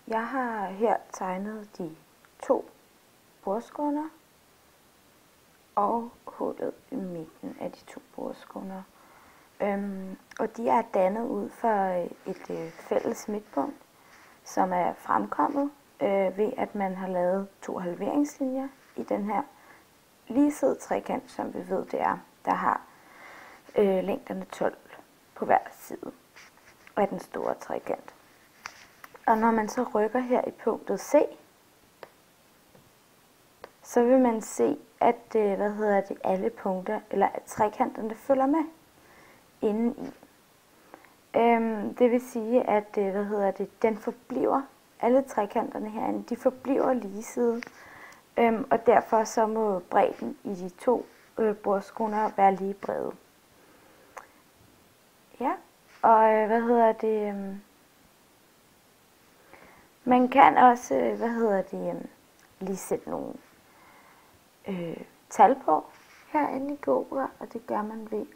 Jeg har her tegnet de 2 bordskåner og hullet i midten af de 2 bordskåner. Og de er dannet ud for et fælles midtpunkt, som er fremkommet ved at man har lavet 2 halveringslinjer i den her ligeside trekant, som vi ved det er, der har længderne 12 på hver side af den store trekant. Og når man så rykker her i punktet C, så vil man se, at alle punkter, eller at trekanterne følger med indeni. Det vil sige, at den forbliver, alle trekanterne herinde, de forbliver ligeside. Og derfor så må bredden i de 2 bordskåner være lige brede. Ja, og man kan også, lige sætte nogle tal på herinde i Cobra, og det gør man ved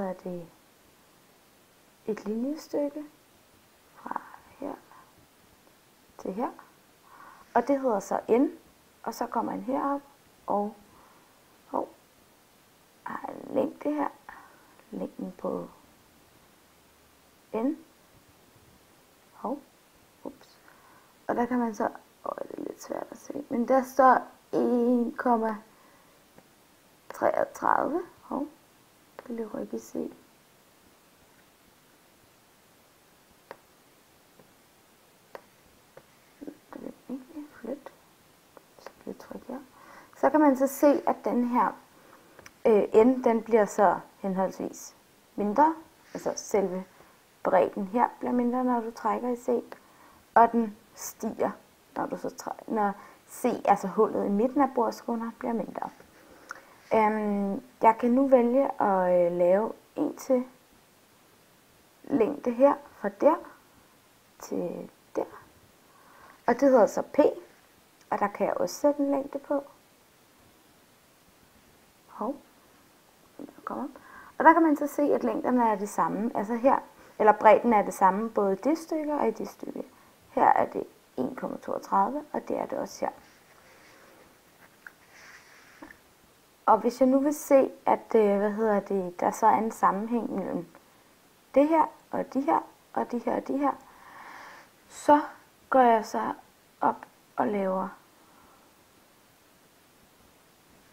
at, et linjestykke fra her til her. Og det hedder så N, og så kommer man herop, og har en længde her, længden på N, og der kan man så, det er lidt svært at se, men der står 1,33, kan lige rykke se. Så kan man så se, at den her N, den bliver så henholdsvis mindre, altså selve bredden her bliver mindre, når du trækker i C, og den stiger, når du så trækker, når C, altså hullet i midten af bordskåner, bliver mindre. Jeg kan nu vælge at lave en til længde her, fra der til der, og det hedder så P, og der kan jeg også sætte en længde på. Og der kan man så se, at længderne er det samme, altså her, eller bredden er det samme, både i det stykke og i det stykke. Her er det 1,32, og det er det også her. Og hvis jeg nu vil se, at der så er en sammenhæng mellem det her, og de her, og de her, og de her, så går jeg så op og laver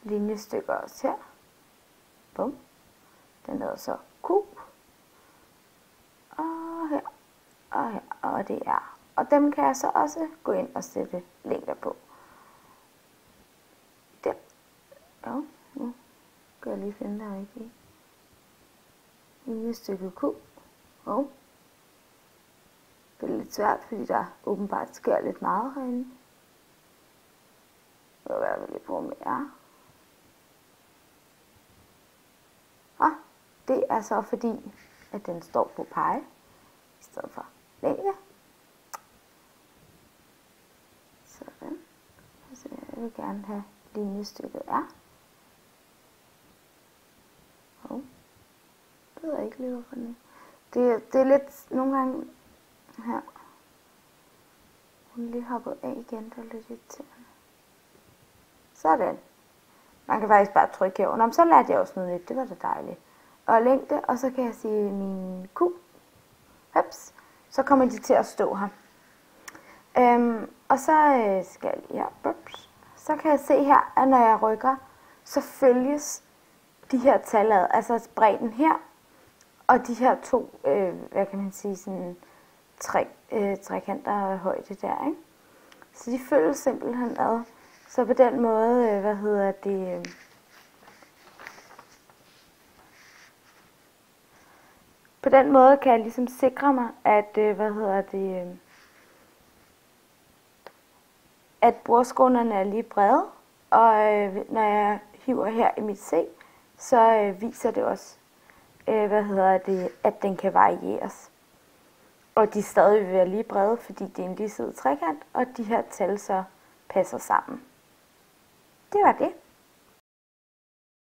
linjestykker også her. Bum. Den hedder så Q. Og her, og her, og det er. Og dem kan jeg så også gå ind og sætte længder på. Der. Jo, nu kan jeg lige finde der rigtigt. Linjestykke Q. Det er lidt svært, fordi der åbenbart sker lidt meget herinde. Det vil jeg lige bruge mere. Det er så fordi, at den står på pege, i stedet for længde. Sådan. Så jeg vil gerne have linjestykket R. Det ved jeg ikke lige, hvorfor det er lidt nogle gange her. Hun lige hoppet af igen, der er lidt irriterende. Sådan. Man kan faktisk bare trykke her under. Så lærte jeg også noget nyt, det var da dejligt. Og længde, og så kan jeg sige min Q. Ups. Så kommer de til at stå her. Og så skal jeg så kan jeg se her, at når jeg rykker, så følges de her tal ad, altså bredden her, og de her 2, sådan trekanter højde der, ikke? Så de følges simpelthen ad. Så på den måde, på den måde kan jeg ligesom sikre mig, at, at bordskånerne er lige brede, og når jeg hiver her i mit C, så viser det også, at den kan varieres. Og de stadig vil være lige brede, fordi det er en ligesidet trekant, og de her tal så passer sammen. Det var det.